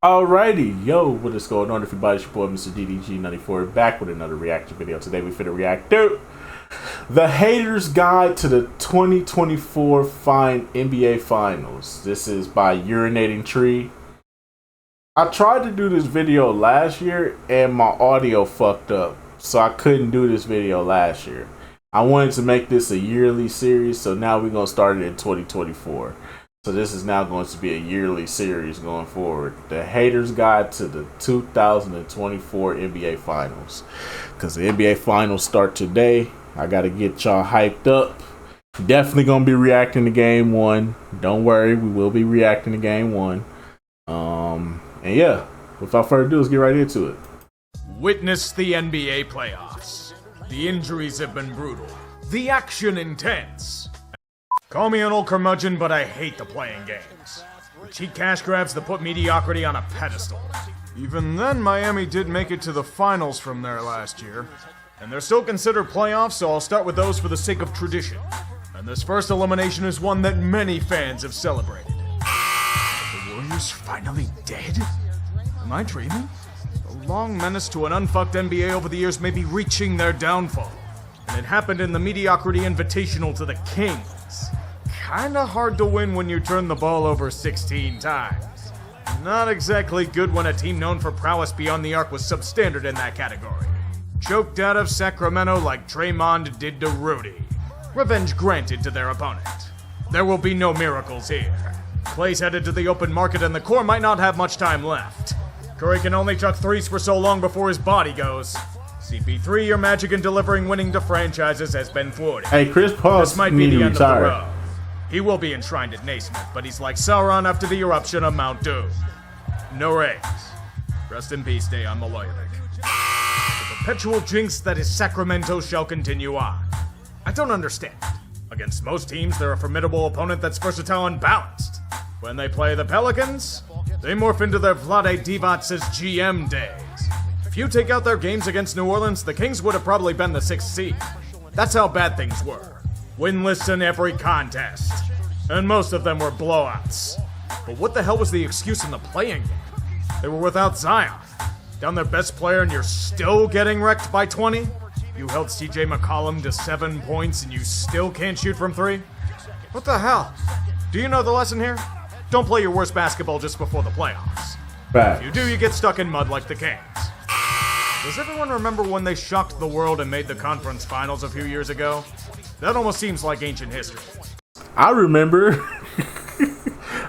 Alrighty, yo, what is going on everybody? It's your boy Mr. DDG94 back with another reaction video. Today we finna react to the Haters Guide to the 2024 NBA Finals. This is by Urinating Tree. I tried to do this video last year and my audio fucked up, so I couldn't do this video last year. I wanted to make this a yearly series, so now we're gonna start it in 2024. So this is now going to be a yearly series going forward. The Haters Guide to the 2024 NBA Finals. Because the NBA Finals start today. I got to get y'all hyped up. Definitely going to be reacting to Game 1. Don't worry, we will be reacting to Game 1. And yeah, without further ado, let's get right into it. Witness the NBA playoffs. The injuries have been brutal. The action intense. Call me an old curmudgeon, but I hate the playing games. The cheap cash grabs that put mediocrity on a pedestal. Even then, Miami did make it to the finals from there last year. And they're still considered playoffs, so I'll start with those for the sake of tradition. And this first elimination is one that many fans have celebrated. Are the Warriors finally dead? Am I dreaming? The long menace to an unfucked NBA over the years may be reaching their downfall. And it happened in the Mediocrity Invitational to the Kings. Kinda hard to win when you turn the ball over 16 times. Not exactly good when a team known for prowess beyond the arc was substandard in that category. Choked out of Sacramento like Draymond did to Rudy. Revenge granted to their opponent. There will be no miracles here. Clay's headed to the open market and the core might not have much time left. Curry can only chuck threes for so long before his body goes. CP3, your magic in delivering winning to franchises has been thwarted. Hey, Chris Paul This might be need the to end of the retire. road. He will be enshrined at Naismith, but he's like Sauron after the eruption of Mount Doom. No rays. Rest in peace, Dejan Milojevic. The perpetual jinx that is Sacramento shall continue on. I don't understand. Against most teams, they're a formidable opponent that's versatile and balanced. When they play the Pelicans, they morph into their Vlade Divac GM days. If you take out their games against New Orleans, the Kings would have probably been the 6th seed. That's how bad things were. Winless in every contest. And most of them were blowouts. But what the hell was the excuse in the playing game? They were without Zion. Down their best player and you're still getting wrecked by 20? You held CJ McCollum to 7 points and you still can't shoot from 3? What the hell? Do you know the lesson here? Don't play your worst basketball just before the playoffs. Back. If you do, you get stuck in mud like the Kings. Does everyone remember when they shocked the world and made the conference finals a few years ago? That almost seems like ancient history. I remember.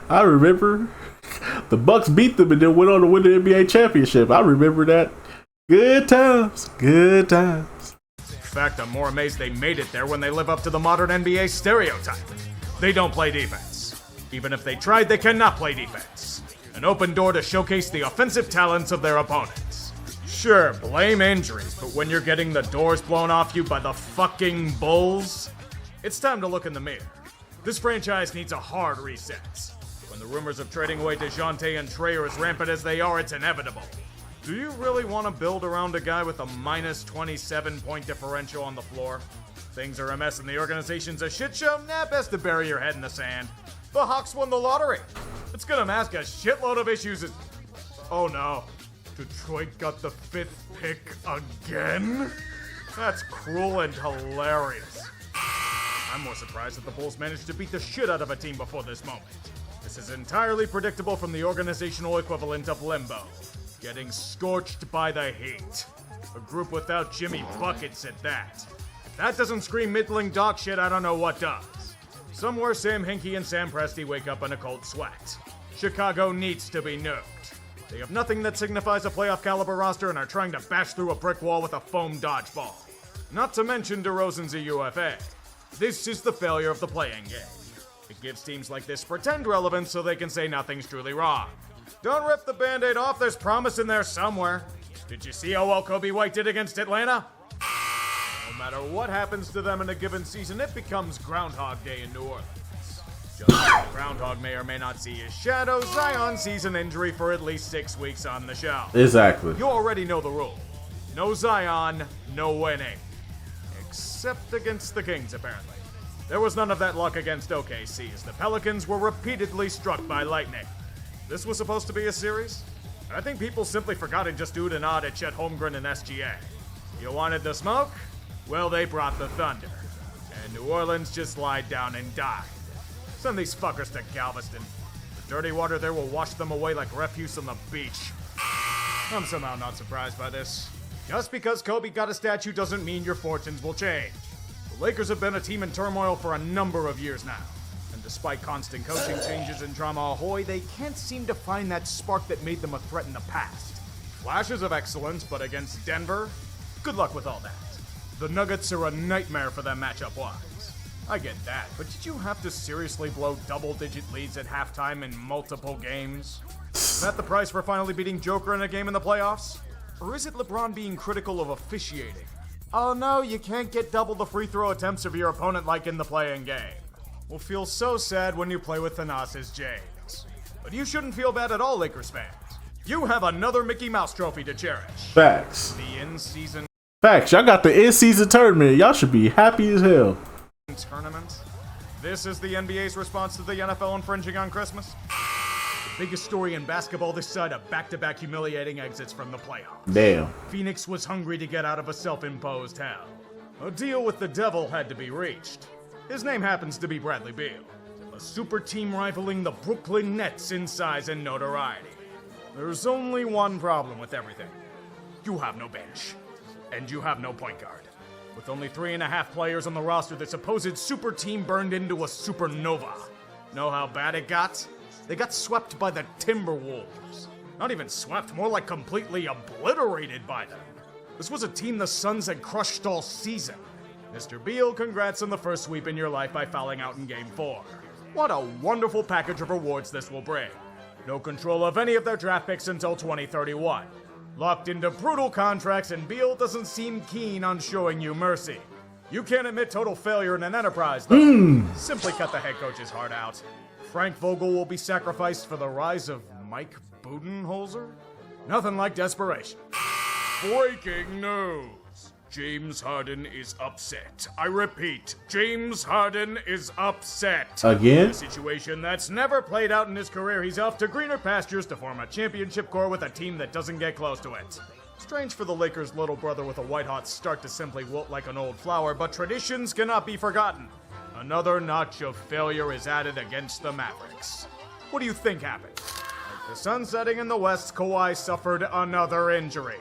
I remember. The Bucks beat them and then went on to win the NBA championship. I remember that. Good times. Good times. In fact, I'm more amazed they made it there when they live up to the modern NBA stereotype. They don't play defense. Even if they tried, they cannot play defense. An open door to showcase the offensive talents of their opponents. Sure, blame injuries, but when you're getting the doors blown off you by the fucking Bulls, it's time to look in the mirror. This franchise needs a hard reset. When the rumors of trading away DeJounte and Trey are as rampant as they are, it's inevitable. Do you really want to build around a guy with a minus 27-point differential on the floor? Things are a mess and the organization's a shit show? Nah, best to bury your head in the sand. The Hawks won the lottery. It's gonna mask a shitload of issues. Oh no. Detroit got the 5th pick again? That's cruel and hilarious. I'm more surprised that the Bulls managed to beat the shit out of a team before this moment. This is entirely predictable from the organizational equivalent of limbo. Getting scorched by the Heat. A group without Jimmy Buckets at that. If that doesn't scream middling dog shit, I don't know what does. Somewhere Sam Hinkie and Sam Presti wake up in a cold sweat. Chicago needs to be nuked. They have nothing that signifies a playoff caliber roster and are trying to bash through a brick wall with a foam dodgeball. Not to mention DeRozan's a UFA. This is the failure of the playing game. It gives teams like this pretend relevance so they can say nothing's truly wrong. Don't rip the band-aid off, there's promise in there somewhere. Did you see how well Kobe White did against Atlanta? No matter what happens to them in a given season, it becomes Groundhog Day in New Orleans. Just like the Groundhog may or may not see his shadow, Zion sees an injury for at least 6 weeks on the shelf. Exactly. You already know the rule. No Zion, no winning. Except against the Kings, apparently. There was none of that luck against OKC, as the Pelicans were repeatedly struck by lightning. This was supposed to be a series? I think people simply forgot to just do an nod at Chet Holmgren and SGA. You wanted the smoke? Well, they brought the thunder. And New Orleans just lied down and died. Send these fuckers to Galveston. The dirty water there will wash them away like refuse on the beach. I'm somehow not surprised by this. Just because Kobe got a statue doesn't mean your fortunes will change. The Lakers have been a team in turmoil for a number of years now. And despite constant coaching changes and drama ahoy, they can't seem to find that spark that made them a threat in the past. Flashes of excellence, but against Denver? Good luck with all that. The Nuggets are a nightmare for them matchup-wise. I get that, but did you have to seriously blow double-digit leads at halftime in multiple games? Is that the price for finally beating Joker in a game in the playoffs? Or is it LeBron being critical of officiating? Oh no, you can't get double the free throw attempts of your opponent like in the play-in game. We'll feel so sad when you play with Thanasis James. But you shouldn't feel bad at all, Lakers fans. You have another Mickey Mouse trophy to cherish. Facts. The in-season Facts. Y'all got the in-season tournament. Y'all should be happy as hell. Tournament. This is the NBA's response to the NFL infringing on Christmas. Biggest story in basketball this side of back-to-back humiliating exits from the playoffs. Damn. Phoenix was hungry to get out of a self-imposed hell. A deal with the devil had to be reached. His name happens to be Bradley Beal, a super team rivaling the Brooklyn Nets in size and notoriety. There's only one problem with everything. You have no bench, and you have no point guard. With only 3.5 players on the roster, the supposed super team burned into a supernova. Know how bad it got? They got swept by the Timberwolves. Not even swept, more like completely obliterated by them. This was a team the Suns had crushed all season. Mr. Beal, congrats on the first sweep in your life by fouling out in Game 4. What a wonderful package of rewards this will bring. No control of any of their draft picks until 2031. Locked into brutal contracts, and Beal doesn't seem keen on showing you mercy. You can't admit total failure in an enterprise, though. Simply cut the head coach's heart out. Frank Vogel will be sacrificed for the rise of Mike Budenholzer? Nothing like desperation. Breaking news! James Harden is upset. I repeat, James Harden is upset. Again? A situation that's never played out in his career. He's off to greener pastures to form a championship core with a team that doesn't get close to it. Strange for the Lakers' little brother with a white-hot start to simply wilt like an old flower, but traditions cannot be forgotten. Another notch of failure is added against the Mavericks. What do you think happened? Like the sun setting in the west, Kawhi suffered another injury.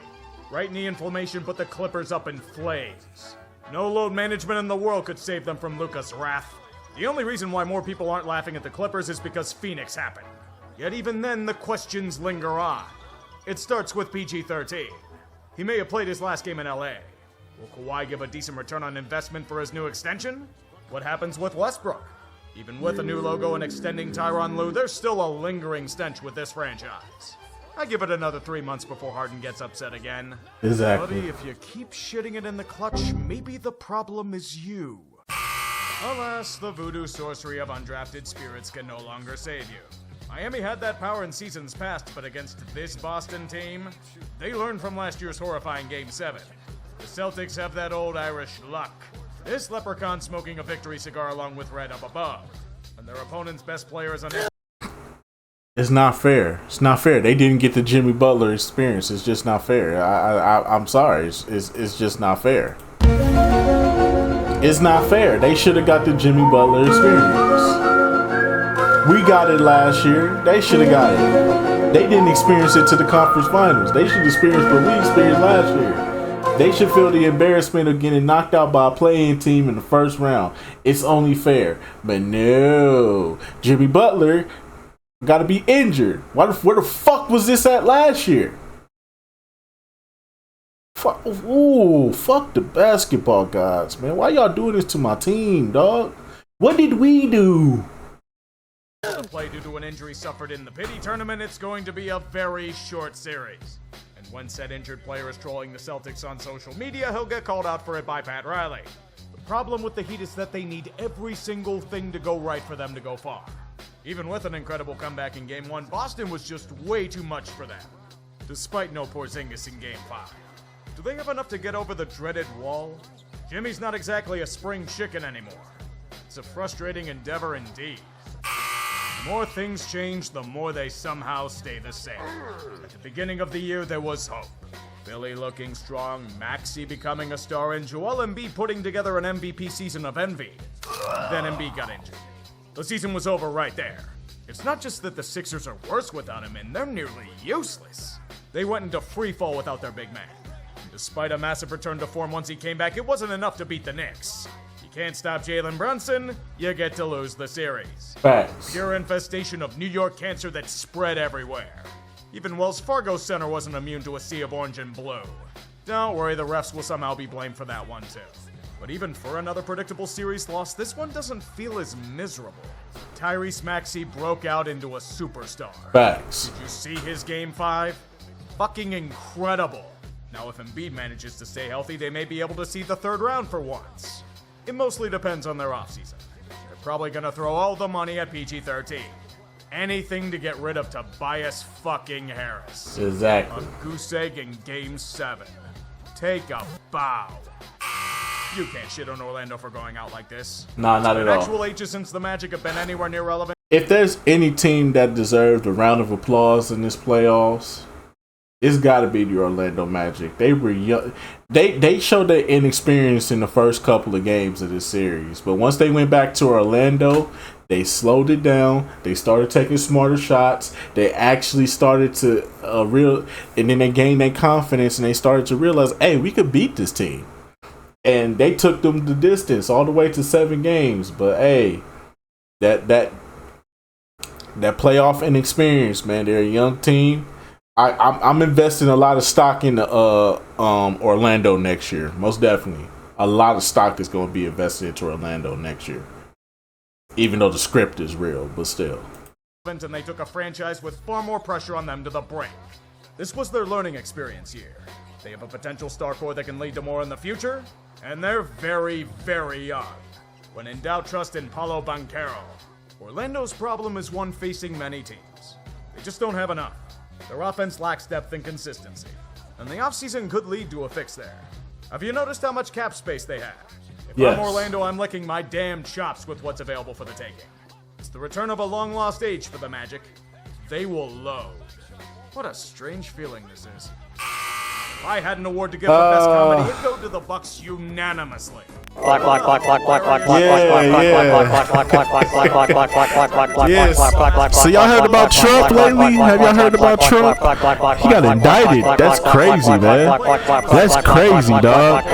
Right knee inflammation put the Clippers up in flames. No load management in the world could save them from Luka's wrath. The only reason why more people aren't laughing at the Clippers is because Phoenix happened. Yet even then, the questions linger on. It starts with PG-13. He may have played his last game in LA. Will Kawhi give a decent return on investment for his new extension? What happens with Westbrook? Even with a new logo and extending Tyronn Lue, there's still a lingering stench with this franchise. I give it another 3 months before Harden gets upset again. Exactly. Buddy, if you keep shitting it in the clutch, maybe the problem is you. Alas, the voodoo sorcery of undrafted spirits can no longer save you. Miami had that power in seasons past, but against this Boston team, they learned from last year's horrifying Game 7. The Celtics have that old Irish luck. This leprechaun smoking a victory cigar along with Red up above. And their opponent's best player is unable. It's not fair. It's not fair. They didn't get the Jimmy Butler experience. It's just not fair. I'm sorry. It's just not fair. It's not fair. They should have got the Jimmy Butler experience. We got it last year. They should have got it. They didn't experience it to the conference finals. They should experience what we experienced last year. They should feel the embarrassment of getting knocked out by a play-in team in the first round. It's only fair. But no. Jimmy Butler got to be injured. Where the fuck was this at last year? Fuck the basketball gods, man. Why y'all doing this to my team, dog? What did we do? Play due to an injury suffered in the pity tournament, it's going to be a very short series. And when said injured player is trolling the Celtics on social media, he'll get called out for it by Pat Riley. The problem with the Heat is that they need every single thing to go right for them to go far. Even with an incredible comeback in Game 1, Boston was just way too much for them. Despite no Porzingis in Game 5. Do they have enough to get over the dreaded wall? Jimmy's not exactly a spring chicken anymore. It's a frustrating endeavor indeed. The more things change, the more they somehow stay the same. At the beginning of the year, there was hope. Philly looking strong, Maxey becoming a star, and Joel Embiid putting together an MVP season of envy. Then Embiid got injured. The season was over right there. It's not just that the Sixers are worse without him, and they're nearly useless. They went into free fall without their big man. And despite a massive return to form once he came back, it wasn't enough to beat the Knicks. You can't stop Jalen Brunson, you get to lose the series. Facts. Pure infestation of New York cancer that spread everywhere. Even Wells Fargo Center wasn't immune to a sea of orange and blue. Don't worry, the refs will somehow be blamed for that one too. But even for another predictable series loss, this one doesn't feel as miserable. Tyrese Maxey broke out into a superstar. Facts. Did you see his Game 5? Fucking incredible. Now if Embiid manages to stay healthy, they may be able to see the third round for once. It mostly depends on their offseason. They're probably gonna throw all the money at PG-13. Anything to get rid of Tobias fucking Harris. Exactly. A goose egg in Game 7. Take a bow. You can't shit on Orlando for going out like this. Nah, not at all. Actual ages since the Magic have been anywhere near relevant. If there's any team that deserved a round of applause in this playoffs, it's got to be the Orlando Magic. They were young. They showed their inexperience in the first couple of games of this series, but once they went back to Orlando, they slowed it down. They started taking smarter shots. They actually started to and then they gained their confidence and they started to realize, hey, we could beat this team. And they took them the distance all the way to 7 games. But hey, that playoff inexperience, man. They're a young team. I'm investing a lot of stock in Orlando next year. Most definitely, a lot of stock is going to be invested into Orlando next year. Even though the script is real, but still. And they took a franchise with far more pressure on them to the brink. This was their learning experience year. They have a potential star core that can lead to more in the future, and they're very, very young. When in doubt, trust in Paolo Banchero. Orlando's problem is one facing many teams. They just don't have enough. Their offense lacks depth and consistency, and the offseason could lead to a fix there. Have you noticed how much cap space they have? If Yes. I'm Orlando, I'm licking my damn chops with what's available for the taking. It's the return of a long-lost age for the Magic. They will load. What a strange feeling this is. If I had an award to give for best comedy, it'd go to the Bucks unanimously. Yes. So y'all heard about Trump lately? Have y'all heard about Trump? He got indicted. That's crazy, man. That's crazy, dog.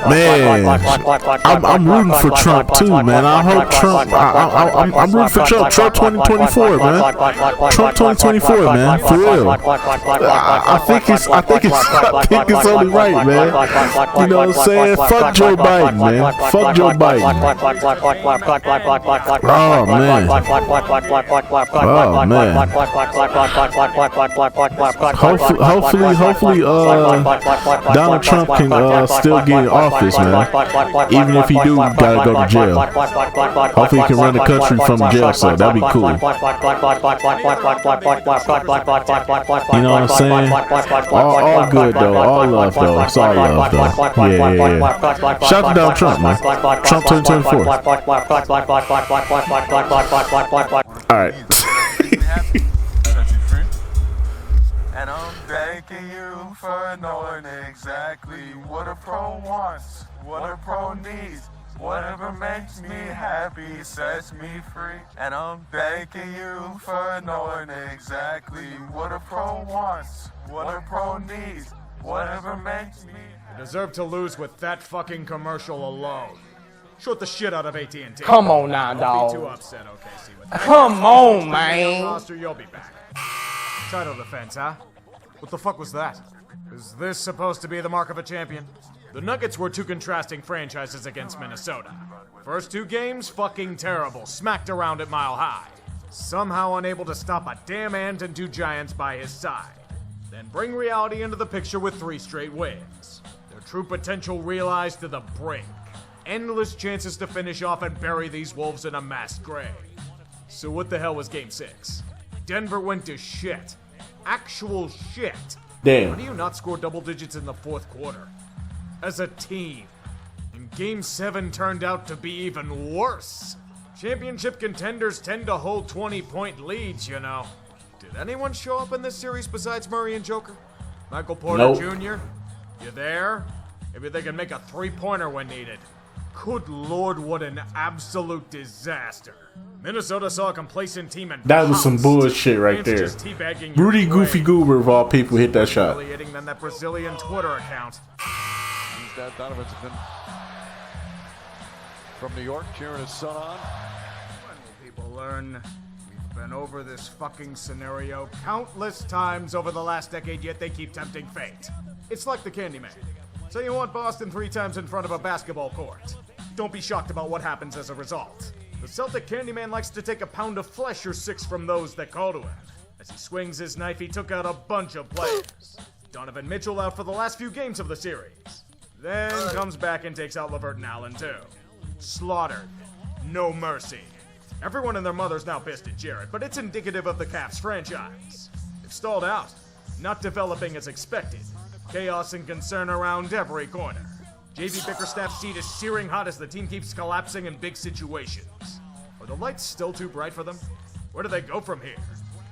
Man, I'm rooting for Trump too, man. I hope Trump. I'm rooting for Trump. Trump 2024, man. Trump 2024, man. For real. I think it's only right, man. You know what I'm saying? Fuck Joe Biden, man. Fuck Joe Biden. Oh, man. Oh, man. Hopefully, Donald Trump can still get in office, man. Even if he do gotta go to jail. Hopefully he can run the country from the jail cell. That'd be cool. You know what I'm saying? All good, though. All love, though. It's all love, though. Yeah. Shout out to Donald Trump, man. Trump 2024. Alright. And I'm thanking you for knowing exactly what a pro wants, what a pro needs. Whatever makes me happy sets me free. And I'm thanking you for knowing exactly what a pro wants, what a pro needs. Whatever makes me You deserve to lose with that fucking commercial alone. Short the shit out of AT&T. Come on now, Don't be too dog. upset, OKC. With Come on, the man. roster, you'll be back. Title defense, huh? What the fuck was that? Is this supposed to be the mark of a champion? The Nuggets were two contrasting franchises against Minnesota. First 2 games, fucking terrible, smacked around at Mile High. Somehow unable to stop a damn ant and 2 giants by his side. Then bring reality into the picture with 3 straight wins. Their true potential realized to the brink. Endless chances to finish off and bury these Wolves in a mass grave. So what the hell was Game 6? Denver went to shit. Actual shit. Damn. How do you not score double digits in the 4th quarter? As a team. And Game 7 turned out to be even worse. Championship contenders tend to hold 20-point leads, you know. Did anyone show up in this series besides Murray and Joker? Michael Porter Nope. Jr.? You there? Maybe they can make a three-pointer when needed. Good lord, what an absolute disaster. Minnesota saw a complacent team and That was some pounced. bullshit right Fans there. just teabagging your Rudy way. Goofy Goober of all people hit that shot. Humiliating than that Brazilian Twitter account. Dad Donovan's been from New York, cheering his son on. When will people learn? We've been over this fucking scenario countless times over the last decade, yet they keep tempting fate. It's like the Candyman. Say you want Boston 3 times in front of a basketball court. Don't be shocked about what happens as a result. The Celtic Candyman likes to take a pound of flesh or 6 from those that call to him. As he swings his knife, he took out a bunch of players. Donovan Mitchell out for the last few games of the series. Then comes back and takes out LeVert Allen too. Slaughtered. No mercy. Everyone and their mother's now pissed at Jarrett, but it's indicative of the Cavs franchise. They've stalled out, not developing as expected. Chaos and concern around every corner. JB Bickerstaff's seat is searing hot as the team keeps collapsing in big situations. Are the lights still too bright for them? Where do they go from here?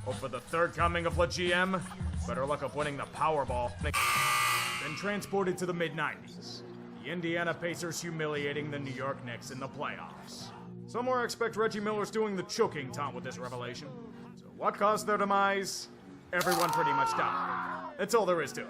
Hope for the third coming of La GM? Better luck of winning the Powerball. Then transported to the mid-90s. The Indiana Pacers humiliating the New York Knicks in the playoffs. Somewhere I expect Reggie Miller's doing the choking taunt with this revelation. So what caused their demise? Everyone pretty much died. That's all there is to it.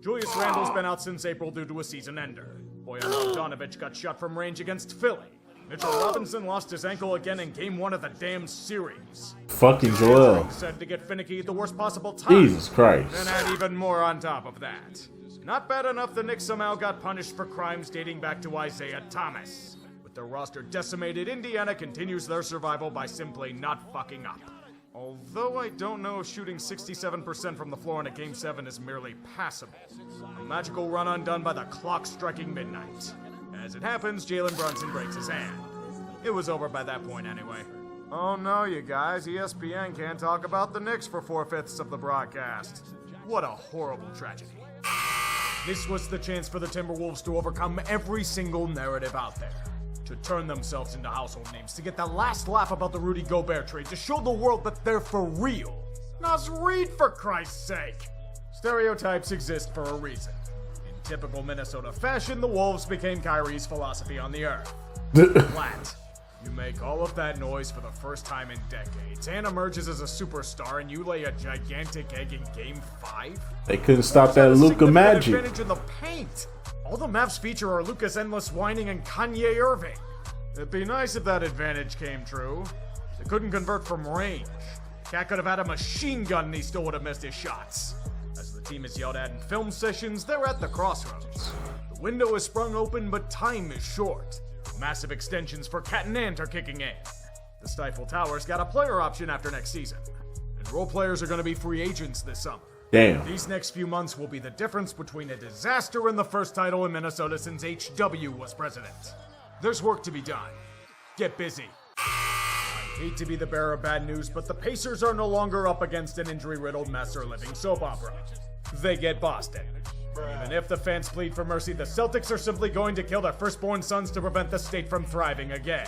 Julius Randle's been out since April due to a season ender. Bojan Bogdanovic got shot from range against Philly. Mitchell Robinson lost his ankle again in game 1 of the damn series. Fucking Joel. Said to get finicky at the worst possible time. Jesus Christ. And add even more on top of that. Not bad enough the Knicks somehow got punished for crimes dating back to Isaiah Thomas. With their roster decimated, Indiana continues their survival by simply not fucking up. Although I don't know if shooting 67% from the floor in a Game 7 is merely passable. A magical run undone by the clock striking midnight. As it happens, Jalen Brunson breaks his hand. It was over by that point anyway. Oh no, you guys, ESPN can't talk about the Knicks for 4/5 of the broadcast. What a horrible tragedy. This was the chance for the Timberwolves to overcome every single narrative out there. To turn themselves into household names, to get the last laugh about the Rudy Gobert trade, to show the world that they're for real. Nas Reed, for Christ's sake! Stereotypes exist for a reason. In typical Minnesota fashion, the Wolves became Kyrie's philosophy on the earth. Flat. You make all of that noise for the first time in decades, and emerges as a superstar, and you lay a gigantic egg in Game 5? They couldn't stop that Had a Luka significant magic. advantage in the paint. All the maps feature are Luka's endless whining and Kanye Irving. It'd be nice if that advantage came true. They couldn't convert from range. Cat could have had a machine gun and he still would have missed his shots. As the team is yelled at in film sessions, they're at the crossroads. The window is sprung open, but time is short. Massive extensions for Cat and Ant are kicking in. The Stifle Tower's got a player option after next season. And role players are going to be free agents this summer. Damn. These next few months will be the difference between a disaster and the first title in Minnesota since HW was president. There's work to be done. Get busy. I hate to be the bearer of bad news, but the Pacers are no longer up against an injury-riddled mess or living soap opera. They get Boston. Even if the fans plead for mercy, the Celtics are simply going to kill their firstborn sons to prevent the state from thriving again.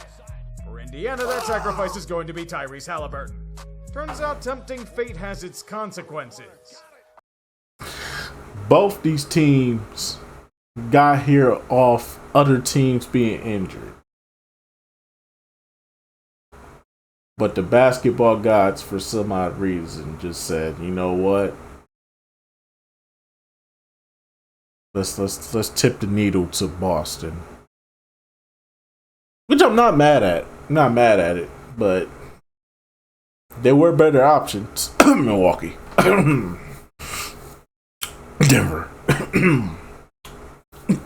For Indiana, that sacrifice is going to be Tyrese Halliburton. Turns out tempting fate has its consequences. Both these teams got here off other teams being injured. But the basketball gods, for some odd reason, just said, you know what? Let's tip the needle to Boston. Which I'm not mad at. I'm not mad at it, but there were better options. Milwaukee. Denver.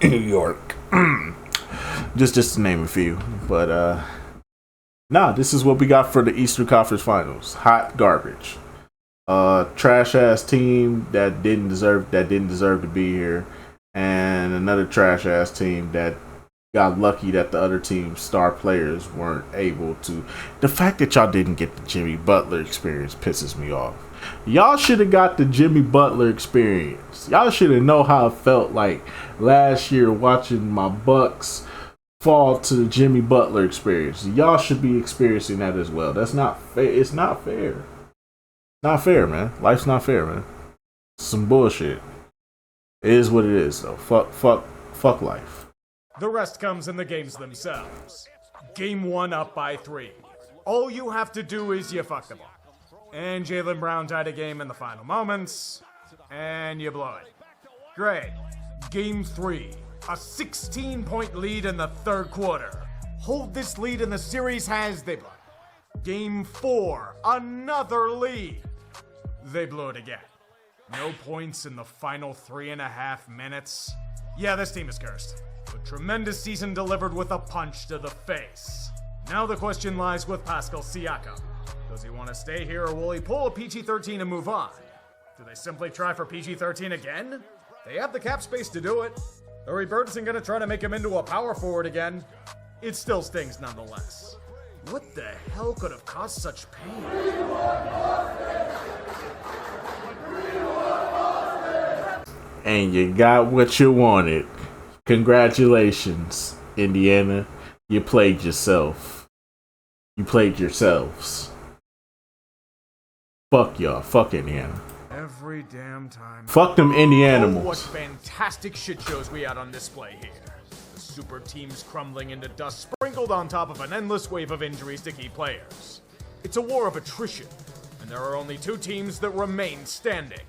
New York. just to name a few. But this is what we got for the Eastern Conference Finals. Hot garbage. Trash ass team that didn't deserve to be here. And another trash ass team that got lucky that the other team's star players weren't able to. The fact that y'all didn't get the Jimmy Butler experience pisses me off. Y'all should have got the Jimmy Butler experience. Y'all should have known how it felt like last year watching my Bucks fall to the Jimmy Butler experience. Y'all should be experiencing that as well. That's not fair. It's not fair. Not fair, man. Life's not fair, man. Some bullshit. It is what it is, though. Fuck life. The rest comes in the games themselves. Game 1 up by 3. All you have to do is you fuck the ball. And Jaylen Brown tied a game in the final moments, and you blow it. Great. Game 3. A 16-point lead in the third quarter. Hold this lead and the series has, they blow it. Game 4. Another lead. They blow it again. No points in the final 3.5 minutes. Yeah, this team is cursed. A tremendous season delivered with a punch to the face. Now the question lies with Pascal Siakam. Does he want to stay here or will he pull a PG-13 and move on? Do they simply try for PG-13 again? They have the cap space to do it. Larry Bird isn't going to try to make him into a power forward again. It still stings nonetheless. What the hell could have caused such pain? And you got what you wanted. Congratulations, Indiana. You played yourself. You played yourselves. Fuck y'all. Fuck Indiana. Every damn time. Fuck them Oh, Indianimals. what fantastic shit shows we had on display here. The super teams crumbling into dust sprinkled on top of an endless wave of injuries to key players. It's a war of attrition, and there are only 2 teams that remain standing.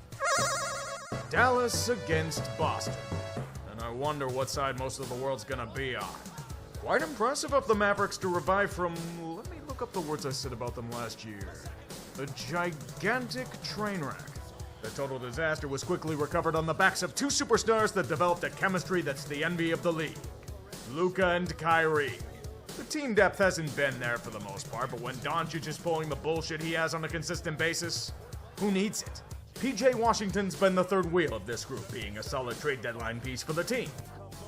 Dallas against Boston. And I wonder what side most of the world's gonna be on. Quite impressive of the Mavericks to revive from, let me look up the words I said about them last year. A gigantic train wreck. The total disaster was quickly recovered on the backs of 2 superstars that developed a chemistry that's the envy of the league. Luka and Kyrie. The team depth hasn't been there for the most part, but when Doncic is pulling the bullshit he has on a consistent basis, who needs it? PJ Washington's been the third wheel of this group, being a solid trade deadline piece for the team.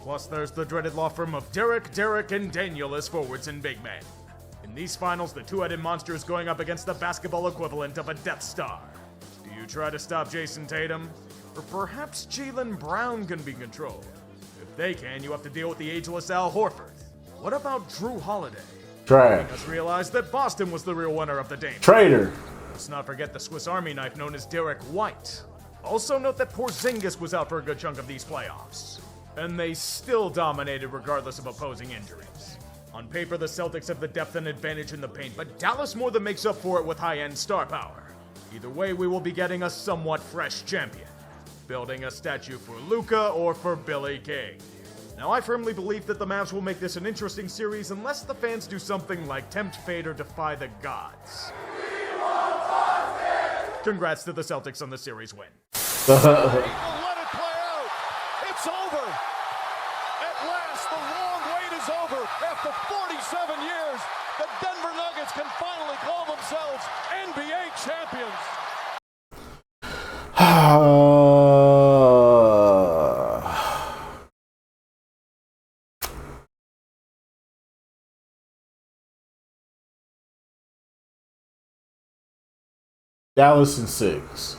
Plus, there's the dreaded law firm of Derek, and Daniel as forwards and big men. In these finals, the two-headed monster is going up against the basketball equivalent of a Death Star. Do you try to stop Jason Tatum? Or perhaps Jaylen Brown can be controlled? If they can, you have to deal with the ageless Al Horford. What about Drew Holiday? Trash. Let's realize that Boston was the real winner of the game. Traitor. Let's not forget the Swiss Army knife known as Derek White. Also note that Porzingis was out for a good chunk of these playoffs. And they still dominated regardless of opposing injuries. On paper, the Celtics have the depth and advantage in the paint, but Dallas more than makes up for it with high-end star power. Either way, we will be getting a somewhat fresh champion. Building a statue for Luka or for Billy King. Now, I firmly believe that the Mavs will make this an interesting series unless the fans do something like tempt fate or defy the gods. Congrats to the Celtics on the series win. Let it play out. It's over. At last, the long wait is over. After 47 years, the Denver Nuggets can finally call themselves NBA champions. Dallas in 6.